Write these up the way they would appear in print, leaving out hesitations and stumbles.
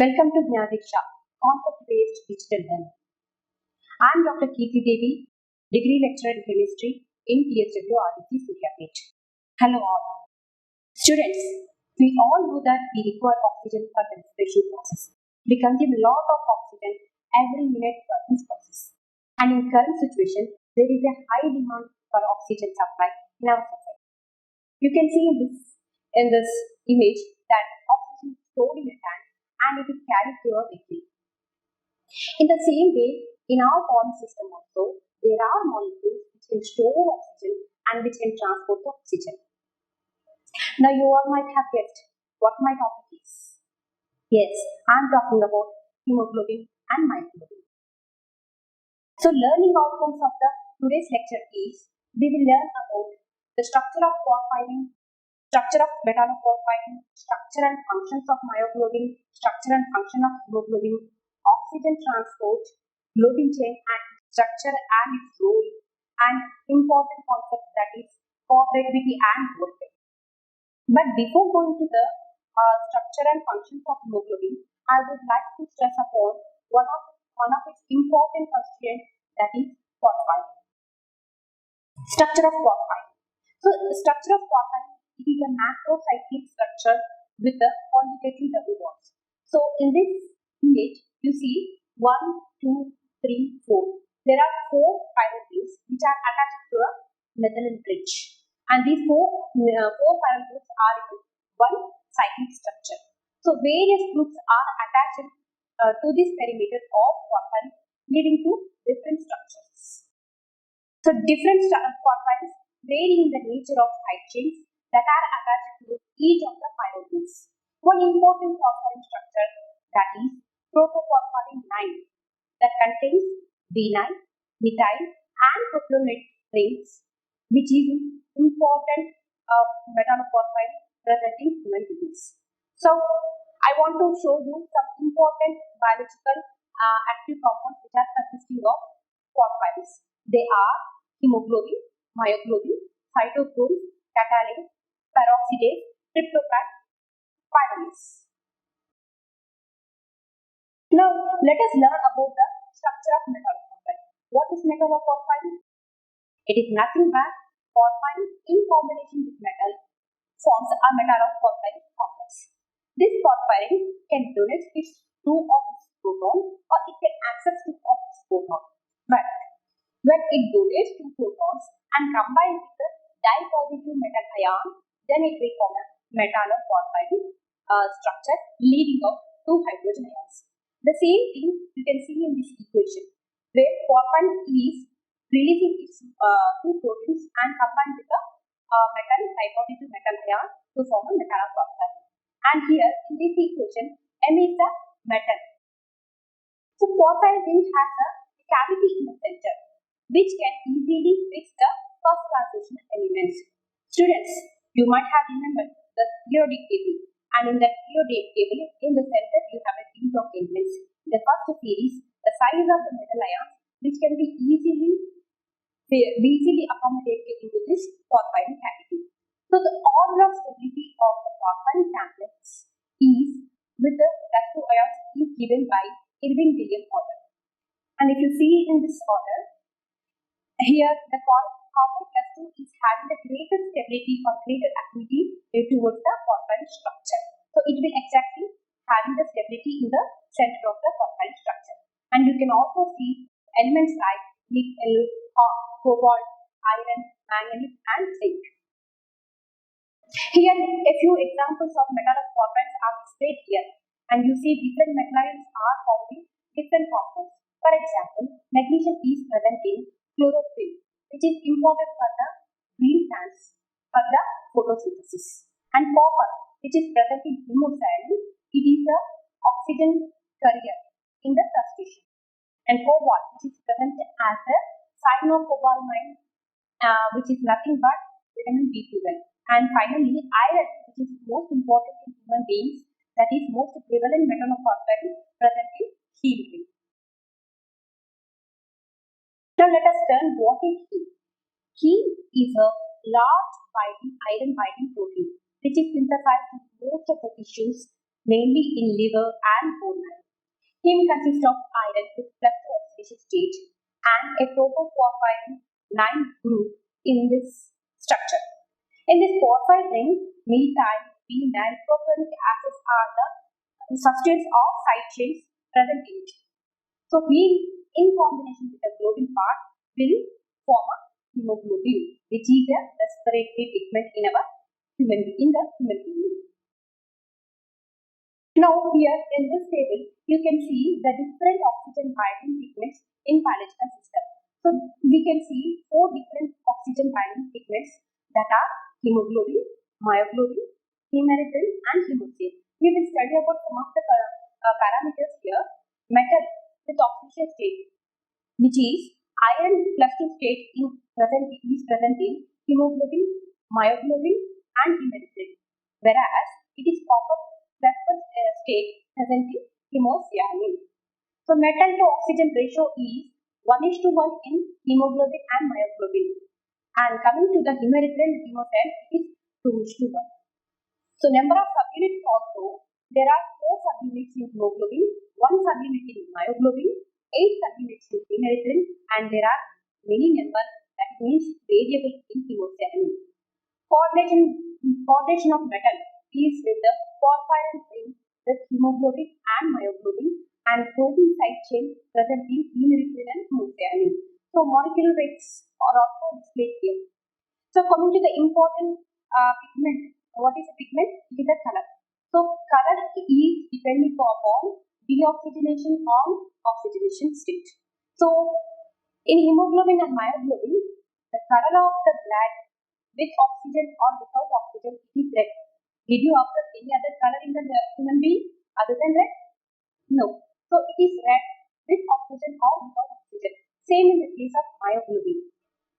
Welcome to DEEKSHA, Concept-Based Digital Learning. I am Dr.D.Keerthi Devi, Degree Lecturer in Chemistry in TSWREIS. Hello all. Students, we all know that we require oxygen for the respiration process. We consume a lot of oxygen every minute for this process. And in current situation, there is a high demand for oxygen supply in our society. You can see in this image that oxygen is stored in a tank and it is carried through a vehicle. In the same way, in our body system also, there are molecules which can store oxygen and which can transport the oxygen. Now you all might have guessed what my topic is. Yes, I am talking about hemoglobin and myoglobin. So learning outcomes of today's lecture is, we will learn about the structure of porphyrin, structure of metalloporphyrin, structure and functions of myoglobin, structure and function of hemoglobin, oxygen transport, globin chain and structure and its role, and important concept that is coagulability and voltage. But before going to the structure and functions of hemoglobin, I would like to stress upon one of its important constituents, that is porphyrin. Structure of porphyrin. So the structure of porphyrin, it is a macrocyclic structure with the conjugative double bonds. So in this image, you see 1, 2, 3, 4. There are 4 pyrophores which are attached to a methylene bridge, and these four pyrophores are in one cyclic structure. So various groups are attached to this perimeter of porphyrin, leading to different structures. So different porphyrins vary in the nature of side chains that are attached to each of the pyrophores. One important porphyrin structure, that is protoporphyrin 9, that contains vinyl, methyl and propionate rings, which is important metalloporphyrin present in human beings. So I want to show you some important biological active compounds which are consisting of porphyrins. They are hemoglobin, myoglobin, cytochrome, catalase, peroxidase, tryptophan, pyruvate. Now let us learn about the structure of metalloporphyrin. What is metalloporphyrin? It is nothing but porphyrin in combination with metal forms a metalloporphyrin complex. This porphyrin can donate two of its protons or it can access two of its protons. But when it donates two protons and combines with the dipositive metal ion, then it will form a metalloporphyrin structure leading out two hydrogen ions. The same thing you can see in this equation, where porphyrin is releasing its two proteins and combined with the metal dipositive metal ion to form a metalloporphyrin. And here in this equation, M is the metal. So porphyrin ring has a cavity in the center, which can easily fix the first transition elements. Students, you might have remembered the periodic table, and in that periodic table, in the center you have a ring of elements. In the first series, the size of the metal ions, which can be easily accommodated into this porphyrin cavity. So the order of stability of the porphyrin complex is with the +2 ions is given by Irving-William order. And if you see in this order, here the copper +2 is having the greatest stability or greater affinity towards the porphyrin structure. So it will exactly having the stability in the center of the porphyrin structure. And you can also see elements like nickel, cobalt, iron, manganese and zinc. Here a few examples of metalloporphyrins are displayed here, and you see different metal ions are found in different compounds. For example, magnesium is present in chlorophyll, which is important for the green plants for the photosynthesis, and copper, which is present in hemocyanin, it is the oxygen carrier in the crustacean, and cobalt, which is present as a cyanocobalamin, which is nothing but vitamin B12. And finally, iron, which is most important in human beings, that is most prevalent metalloporphyrin present in heme. Now let us learn what is heme. Heme is a large iron binding protein which is synthesized in most of the tissues mainly in liver and bone marrow. Heme consists of iron with +2 oxidation state and a protoporphyrin 9 group in this structure. In this porphyrin ring, methyl, phenyl, propionic acids are the substrates of side chains present in it. So, heme in combination with the globin part will form a hemoglobin, which is a respiratory pigment in the human being. Now here in this table, you can see the different oxygen binding pigments in biological system. So we can see 4 different oxygen binding pigments that are hemoglobin, myoglobin, hemerythrin and hemosin. We will study about some of the parameters here. Metal with oxidation state, which is iron +2 state is present in hemoglobin, myoglobin and hemerythrin, whereas it is copper +1 state present in hemocyanin. So metal to oxygen ratio is 1:1 in hemoglobin and myoglobin, and coming to the hemerythrin and hemosin, it is 2:1. So number of subunits also, there are 4 subunits in hemoglobin, 1 subunit in myoglobin, 8 subunits in hemerythrin, and there are many numbers, that means variable in hemocyanin. Coordination of metal is with the porphyrin ring with hemoglobin and myoglobin and protein side chain present in hemerythrin and hemocyanin. So molecular weights are also displayed here. So coming to the important pigment, what is a pigment? It is a color. So color is depending upon deoxygenation or oxygenation state. So in hemoglobin and myoglobin, the color of the blood with oxygen or without oxygen, it is red. Did you observe any other color in the human being other than red? No. So it is red with oxygen or without oxygen. Same in the case of myoglobin.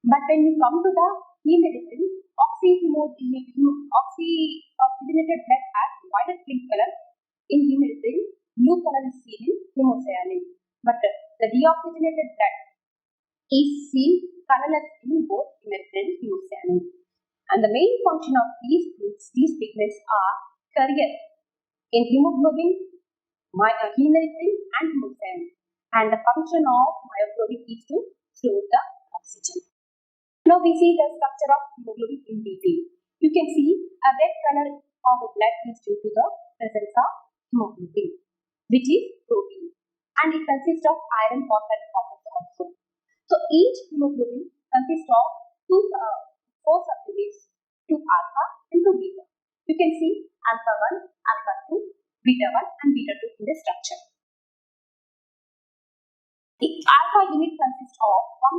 But when you come to the hemerythrin, oxygenated blood has violet pink color in hemerythrin, blue color is seen in hemocyanin. But the deoxygenated blood is seen colorless in both hemerythrin and hemocyanin. And the main function of these pigments are carrier in hemoglobin, hemerythrin and hemocyanin. And the function of myoglobin is to store the oxygen. Now we see the structure of hemoglobin in detail. You can see a red color of blood is due to the presence of hemoglobin, which is protein, and it consists of iron, phosphate complex also. So each hemoglobin consists of 4 subunits, 2 alpha and 2 beta. You can see alpha 1, alpha 2, beta 1 and beta 2 in the structure. The alpha unit consists of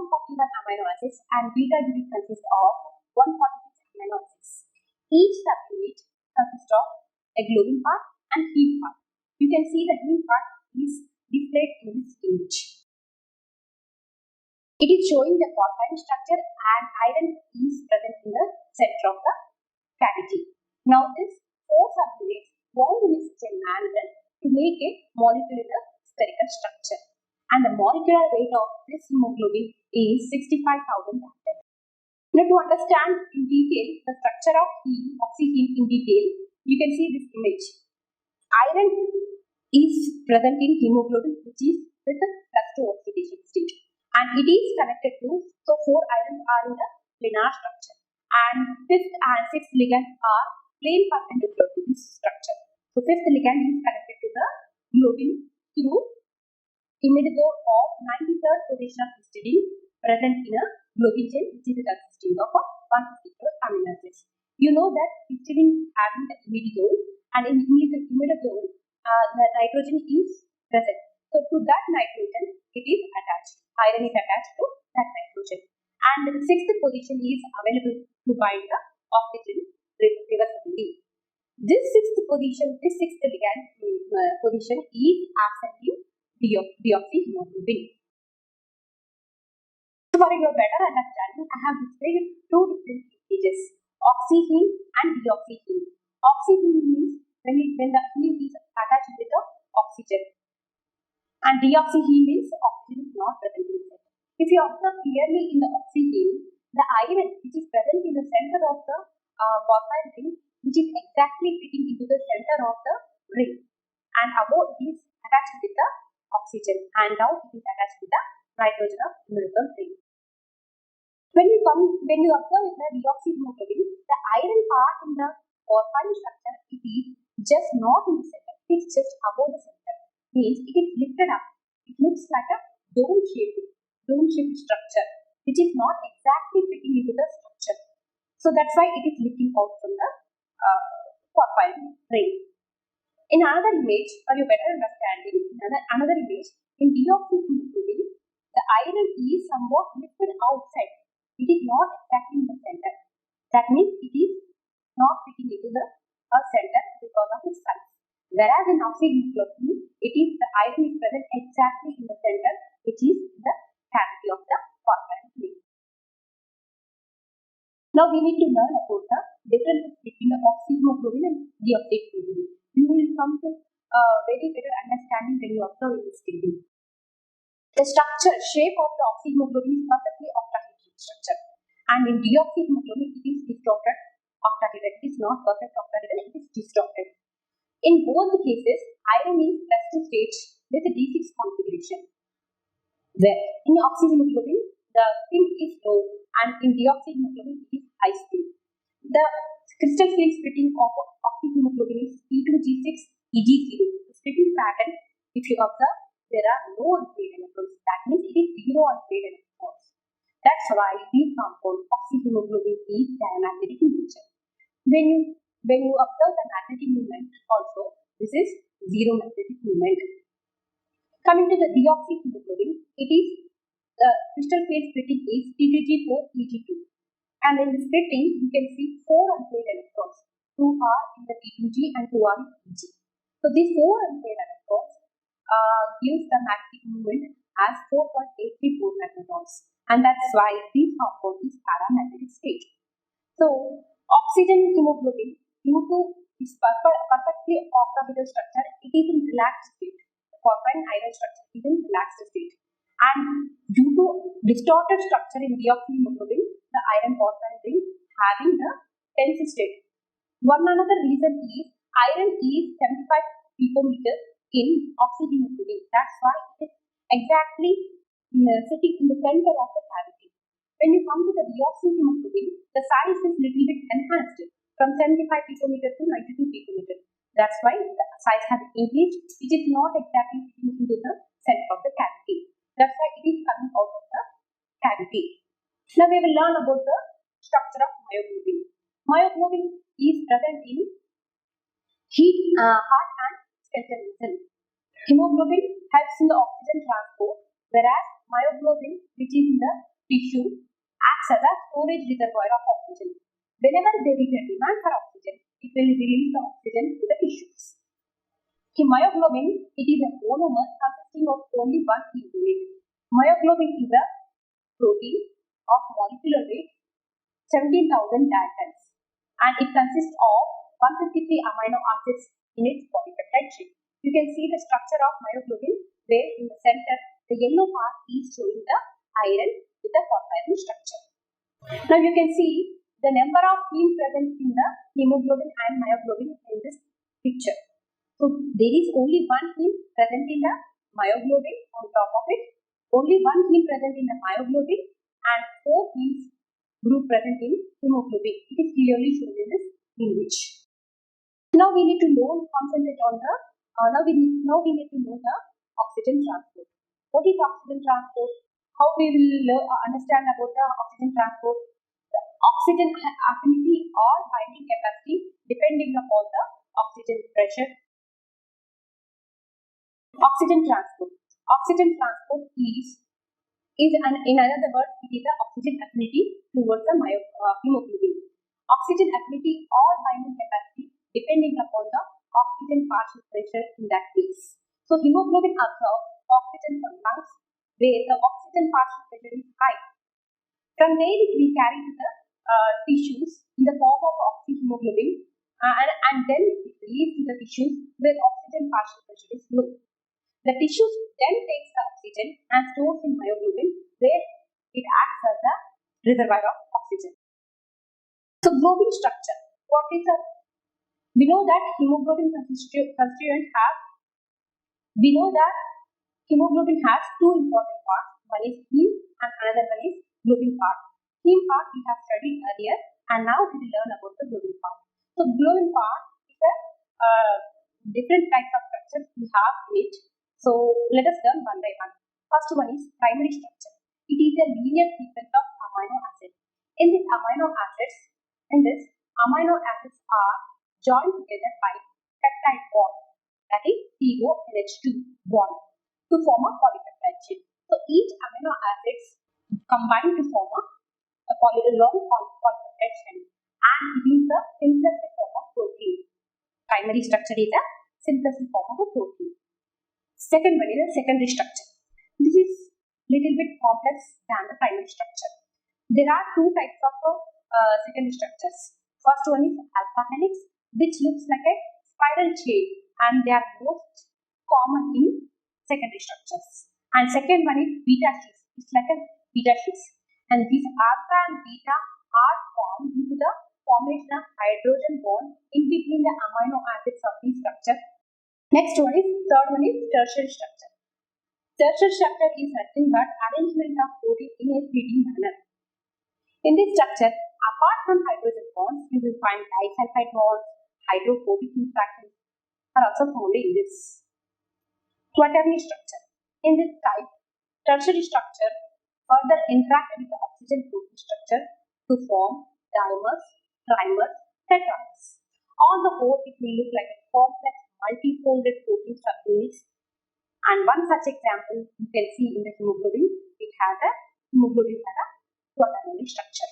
141 amino acids and beta unit consists of 146 amino acids. Each subunit consists of a globin part and heme part. You can see the heme part is displayed in this image. It is showing the porphyrin structure and iron is present in the center of the cavity. Now this 4 subunits bound in such a manner to make a molecular spherical structure. And the molecular weight of this hemoglobin is 65,000 atoms. Now to understand in detail the structure of oxyheme in detail, you can see this image. Iron is present in hemoglobin, which is with the +2 oxidation state, and it is connected to, so 4 irons are in the planar structure, and 5th and 6th ligand are plane perpendicular to this structure. So 5th ligand is connected to the globin through imidazole of 93rd position of histidine present in a globin chain, which is consisting of 154 amino acids. You know that histidine having the imidazole, and in imidazole the nitrogen is present. So to that nitrogen it is attached. Iron is attached to that nitrogen, and the 6th position is available to bind the oxygen reversibly. This 6th ligand position is absent in deoxyhemoglobin. So for your better understanding, I have displayed 2 different images, oxyheme and deoxyheme. Oxyheme means when the heme is attached with the oxygen, and deoxyheme means oxygen is not present in it. If you observe clearly in the oxyheme, the iron which is present in the center of the porphyrin ring, which is exactly fitting into the center of the ring, and above it is attached with the oxygen, and down it is attached with the nitrogen of umbilical ring. When you observe in the deoxyhemoglobin, the iron part in the porphyrin structure, it is just not in the center, it is just above the center. Means it is lifted up. It looks like a dome-shaped structure, which is not exactly fitting into the structure. So that's why it is lifting out from the porphyrin ring. In another image, for your better understanding, another image, in deoxyhemoglobin, the iron is somewhat lifted outside. It is not exactly in the center. That means it is not fitting into the center because of its size. Whereas in oxyhemoglobin, the iron is present exactly in the center, which is the cavity of the porphyrin ring. Now we need to learn about the differences between the oxyhemoglobin and deoxyhemoglobin. You will come to very better understanding when you observe this table. The shape of the oxyhemoglobin is perfectly octahedral structure, and in deoxyhemoglobin it is distorted octahedral. It is not perfect octahedral, it is distorted. In both the cases, iron is plus 2 stage with a D6 configuration. Where in oxyhemoglobin, the spin is low, and in deoxyhemoglobin it is high spin. The crystal field splitting of oxyhemoglobin is E2G6 EG0. The splitting pattern, if you observe, there are no unpaired electrons. That means it is 0 unpaired electrons. That's why this compound oxyhemoglobin is diamagnetic in nature. When you observe the magnetic moment also, this is zero magnetic moment. Coming to the deoxyhemoglobin, it is the crystal field splitting is T2G4 EG2. And in the splitting, you can see 4 unpaired electrons. 2 are in the T2G and 2 are in EG. So these 4 unpaired electrons gives the magnetic moment as 4.834 magnetons. And that's why this compound is paramagnetic state. So oxygen hemoglobin, due to its perfectly octahedral structure, it is in relaxed state. The porphyrin iron structure is in relaxed state. And due to distorted structure in deoxyhemoglobin, the iron porphyrin ring having the tense state. One another reason is iron is 75 picometers in oxyhemoglobin. That's why it is exactly sitting in the center of the cavity. When you come to the deoxyhemoglobin, the size is little bit enhanced from 75 picometers to 92 picometers. That's why the size has increased, which is not exactly fitting into the center of the cavity. That's why it is coming out of the cavity. Now we will learn about the structure of myoglobin. Myoglobin is present in heart and skeletal muscle. Hemoglobin helps in the oxygen transport, whereas myoglobin, which is in the tissue, acts as a storage reservoir of oxygen. Whenever there is a demand for oxygen, it will release the oxygen to the tissues. In myoglobin, it is a monomer consisting of only one unit. Myoglobin is a protein of molecular weight 17,000 daltons, and it consists of 153 amino acids in its polypeptide chain. You can see the structure of myoglobin, where in the center the yellow part is showing the iron with the porphyrin structure. Now you can see the number of heme present in the hemoglobin and myoglobin in this picture. So there is only one heme present in the myoglobin. On top of it, only one heme present in the myoglobin and 4 hemes group present in hemoglobin. It is clearly shown in this image. Now we need to concentrate on the now we need to know the oxygen transport. What is oxygen transport? How we will understand about the oxygen transport? The oxygen affinity or binding capacity depending upon the oxygen pressure. Oxygen transport. Oxygen transport is in another word, it is the oxygen affinity towards the hemoglobin. Oxygen affinity or binding capacity depending upon the oxygen partial pressure in that case. So hemoglobin absorbs oxygen from lungs where the oxygen partial pressure is high. From there it will carry to the tissues in the form of oxyhemoglobin and then it releases to the tissues where oxygen partial pressure is low. The tissues then takes the oxygen and stores in myoglobin where it acts as a reservoir of oxygen. So globin structure. What is a We know that hemoglobin has two important parts. One is heme and another one is globin part. Heme part we have studied earlier, and now we will learn about the globin part. So globin part is a different types of structures we have in it. So let us learn one by one. First one is primary structure. It is a linear sequence of amino acids. In this amino acids are joined together by peptide bond, that is CONH2 bond, to form a polypeptide chain. So each amino acids combine to form a long polypeptide chain, and it is the simplest form of protein. Primary structure is the simplest form of a protein. Second one is the secondary structure. This is little bit complex than the primary structure. There are two types of secondary structures. First one is alpha helix, which looks like a spiral chain, and they are most common in secondary structures. And second one is beta sheets. It's like a beta sheets, and these alpha and beta are formed due to the formation of hydrogen bond in between the amino acids of the structure. Next one is third one is tertiary structure. Tertiary structure is nothing but arrangement of protein in a 3D manner. In this structure, apart from hydrogen bonds, you will find disulfide bonds, hydrophobic interactions are also found in this. Quaternary structure. In this type, tertiary structure further interact with the oxygen protein structure to form dimers, trimers, tetramers. On the whole, it will look like a complex multi-folded protein subunits. And one such example you can see in the hemoglobin. Hemoglobin has a quaternary structure.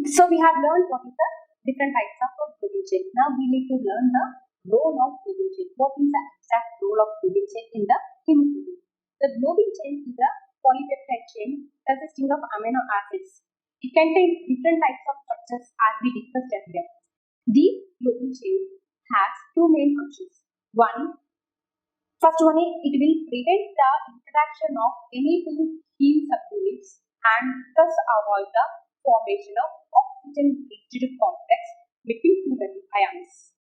So we have learned what is the different types of globin chain. Now we need to learn the role of globin chain. What is the exact role of globin chain in the hemoglobin? The globin chain is a polypeptide chain consisting of amino acids. It contains different types of structures as we discussed earlier. The globin chain has two main functions. First one is it will prevent the interaction of any two heme subunits and thus avoid the formation of oxygen-rigid complex between two metal ions.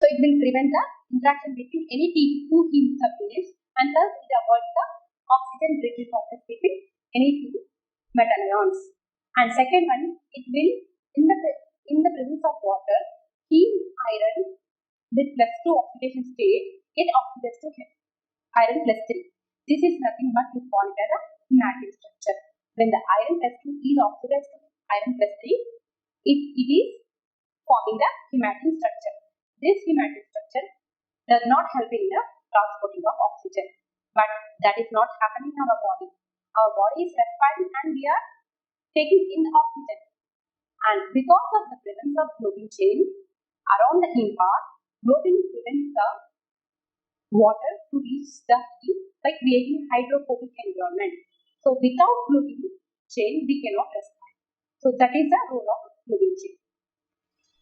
So it will prevent the interaction between any two heme subunits, and thus it avoids the oxygen-rigid complex between any two metal ions. And second one, it will in the presence of water, heme iron with +2 oxidation state get oxidized to iron +3. This is nothing but we call it as a hematic structure. When the iron +2 is oxidized to iron +3, it is forming the hematic structure. This hematic structure does not help in the transporting of oxygen, but that is not happening in our body. Our body is respiring and we are taking in oxygen. And because of the presence of globin chain around the heme part, globin prevents the water to reach the heme by creating hydrophobic environment. So without globin chain, we cannot respire. So that is the role of globin chain.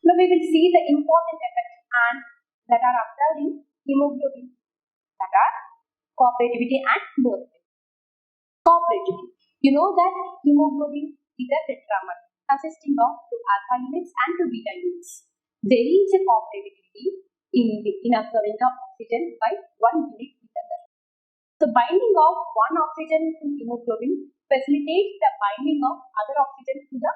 Now we will see the important effects and that are observed in hemoglobin, that are cooperativity and both. Cooperativity. You know that hemoglobin is a tetramer consisting of two alpha units and two beta units. There is a cooperativity in absorbing the oxygen by one unit with other. The binding of one oxygen to hemoglobin facilitates the binding of other oxygen to the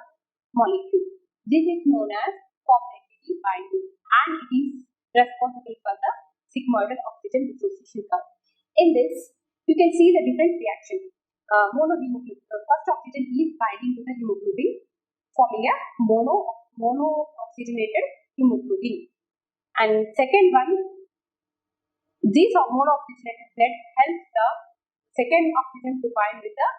molecule. This is known as cooperativity binding, and it is responsible for the sigmoidal oxygen dissociation curve. In this, you can see the different reactions. Monohemoglobin. So first oxygen is binding to the hemoglobin, forming a mono-oxygenated hemoglobin. And second one, this mono-oxygenated blood helps the second oxygen to bind with the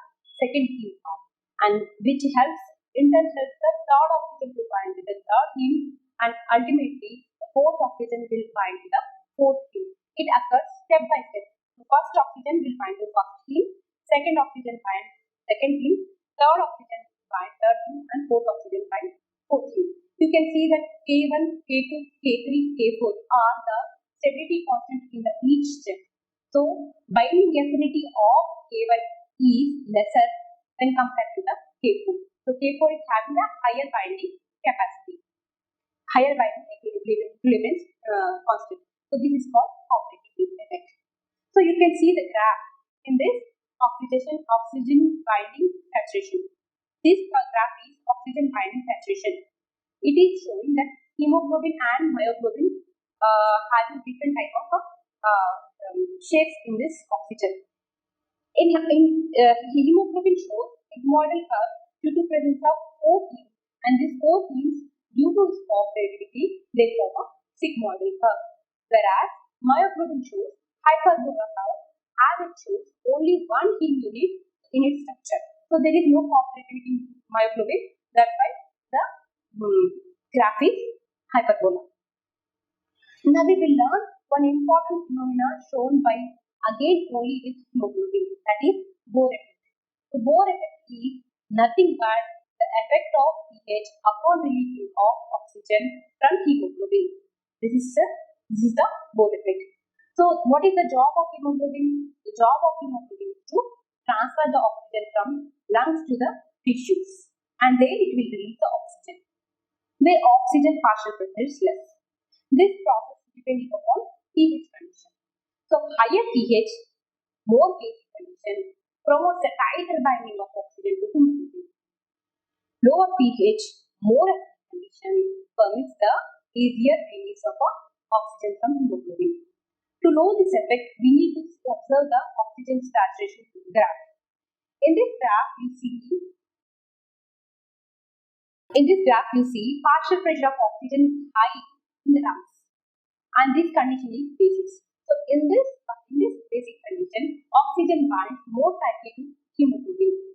second heme part, and which helps the third oxygen to bind with the third heme, and ultimately the fourth oxygen will bind with the fourth heme. It occurs step by step. The first oxygen will bind to first heme, second oxygen bind second heme, third oxygen bind third heme, and fourth oxygen bind fourth heme. You can see that K1, K2, K3, K4 are the stability constant in the each step. So binding affinity of K1 is lesser when compared to the K4. So K4 is having a higher binding capacity, higher binding affinity. equilibrium constant. So this is called cooperative effect. So you can see the graph in this oxygen binding saturation. This graph is oxygen binding saturation. It is showing that hemoglobin and myoglobin having different type of shapes in this oxygen. In hemoglobin shows sigmoidal curve due to presence of 4 teams, and these 4 teams, due to its cooperativity, they form a sigmoidal curve. Whereas myoglobin shows hyperbola curve, as it shows only one heme unit in its structure. So there is no cooperativity in myoglobin. That's why the graph is hyperbola. Now we will learn one important phenomenon shown by again only with hemoglobin, that is Bohr effect. The Bohr effect is nothing but the effect of pH upon releasing of oxygen from hemoglobin. This is the Bohr effect. So what is the job of hemoglobin? The job of hemoglobin is to transfer the oxygen from lungs to the tissues, and then it will release the oxygen where oxygen partial pressure is less. This process depending upon pH condition. So higher pH, more basic condition promotes the tighter binding of oxygen to hemoglobin. Lower pH, more acidic condition permits the easier release of oxygen from hemoglobin. To know this effect, we need to observe the oxygen saturation graph. In this graph, you see partial pressure of oxygen high in the lungs, and this condition is basic. So in this basic condition, oxygen binds more tightly to hemoglobin.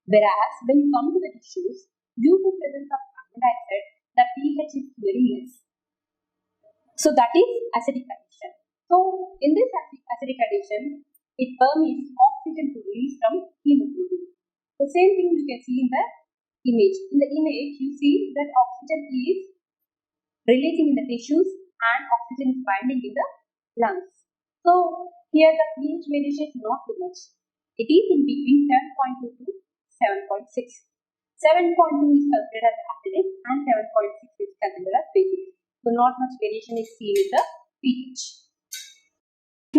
Whereas when you come to the tissues, due to presence of carbon dioxide, the pH is very less. So that is acidic condition. So in this acidic condition, it permits oxygen to release from hemoglobin. The same thing you can see in the image. In the image, you see that oxygen is releasing in the tissues and oxygen is binding in the lungs. So here the pH variation is not too much. It is in between 7.2 to 7.6. 7.2 is considered as acidic and 7.6 is considered as basic. So not much variation is seen in the pH.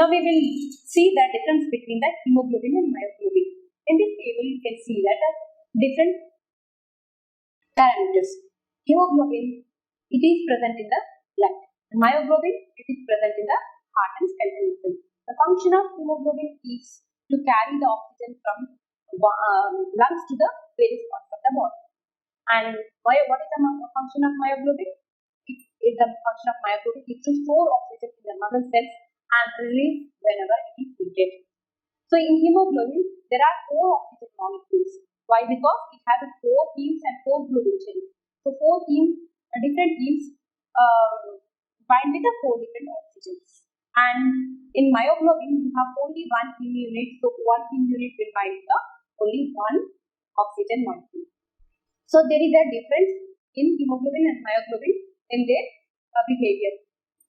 Now we will see the difference between the hemoglobin and myoglobin. In this table you can see that different parameters. Hemoglobin, it is present in the blood. Myoglobin, it is present in the heart and skeletal muscle. The function of hemoglobin is to carry the oxygen from lungs to the various parts of the body. And what is the function of myoglobin? The function of myoglobin is to store oxygen in the muscle cells and release whenever it is needed. So in hemoglobin, there are 4 oxygen molecules. Why? Because it has 4 teams and 4 globin chains. So 4 teams, different teams bind with the 4 different oxygens. And in myoglobin, you have only one heme unit. So one heme unit will bind the only one oxygen molecule. So there is a difference in hemoglobin and myoglobin in their behavior.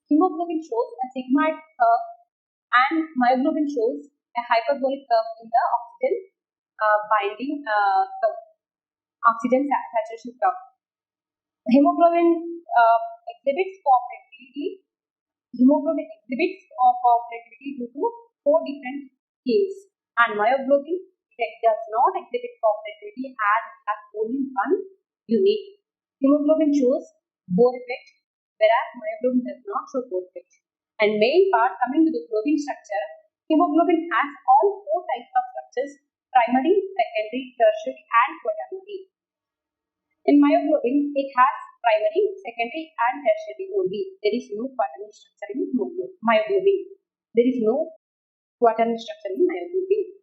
Hemoglobin shows a sigmoid curve and myoglobin shows a hyperbolic curve in the oxygen binding curve, oxygen saturation curve. Hemoglobin exhibits cooperativity. Hemoglobin exhibits cooperativity due to 4 different teams, and myoglobin does not exhibit cooperativity as it has only one unit. Hemoglobin shows Bohr effect, whereas myoglobin does not show Bohr effect. And main part, coming to the globin structure, hemoglobin has all 4 types of structures: primary, secondary, tertiary, and quaternary. In myoglobin, it has primary, secondary, and tertiary only. There is no quaternary structure in myoglobin. There is no quaternary structure in myoglobin.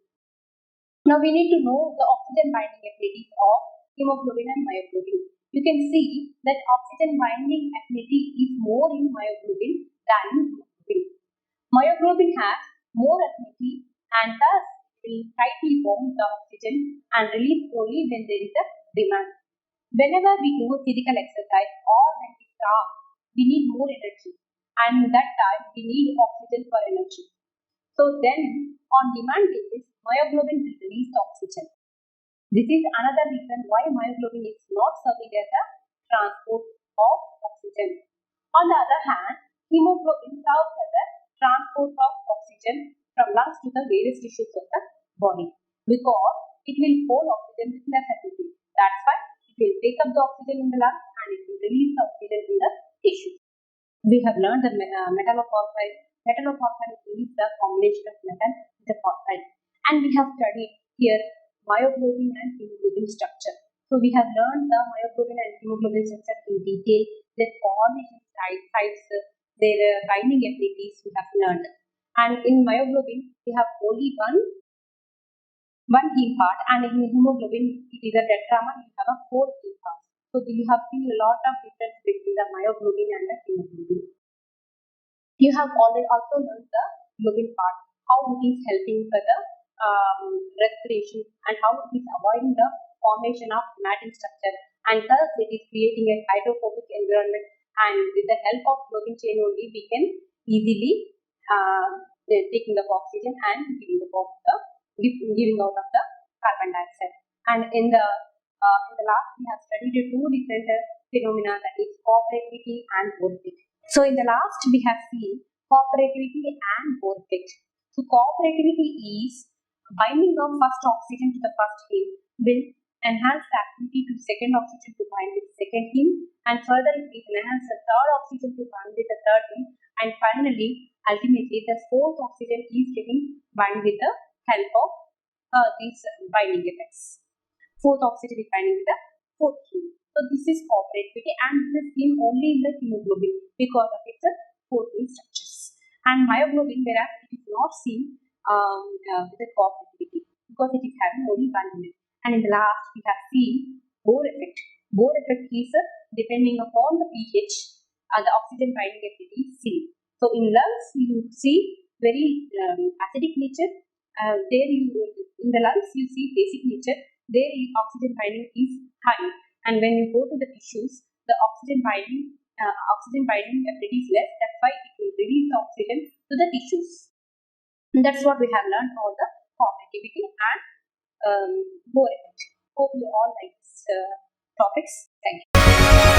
Now we need to know the oxygen binding abilities of hemoglobin and myoglobin. You can see that oxygen binding affinity is more in myoglobin than in hemoglobin. Myoglobin has more affinity and thus will tightly bond the oxygen and release only when there is a demand. Whenever we do a physical exercise or when we starve, we need more energy, and that time we need oxygen for energy. So then on demand basis, myoglobin will release the oxygen. This is another reason why myoglobin is not serving as a transport of oxygen. On the other hand, hemoglobin serves as a transport of oxygen from lungs to the various tissues of the body because it will hold oxygen with less facility. That's why it will take up the oxygen in the lungs and it will release the oxygen in the tissue. We have learned the metallophosphate. Metallophosphate is the combination of metal with the phosphate, and we have studied here myoglobin and hemoglobin structure. So we have learned the myoglobin and hemoglobin structure in detail, their coordination types, their binding abilities we have learned. And in myoglobin, we have only one heme part, and in hemoglobin, it is a tetramer, you have a 4 heme parts. So you have seen a lot of difference between the myoglobin and the hemoglobin. You have already also learned the globin part, how it is helping for the respiration and how it is avoiding the formation of matting structure, and thus it is creating a hydrophobic environment, and with the help of globin chain only we can easily taking the oxygen and giving out of the carbon dioxide. And in the last we have studied two different phenomena, that is cooperativity and Bohr effect. So in the last we have seen cooperativity and Bohr effect. So cooperativity is binding of first oxygen to the first heme will enhance the activity to second oxygen to bind with second heme, and further it will enhance the third oxygen to bind with the third heme, and finally ultimately the fourth oxygen is getting bind with the help of these binding effects. Fourth oxygen is binding with the fourth heme. So this is cooperativity, and this is seen only in the hemoglobin because of its 4 heme structures. And myoglobin, whereas it is not seen with the cooperativity because it is having only one unit. And in the last we have seen Bohr effect. Bohr effect is depending upon the pH, the oxygen binding ability is seen. So in lungs you see very acidic nature. There you in the lungs you see basic nature. There oxygen binding is high, and when you go to the tissues, the oxygen binding ability is less. That's why it will release the oxygen to the tissues. And that's what we have learned about the cooperativity and Bohr effect. Hope you all like these topics. Thank you.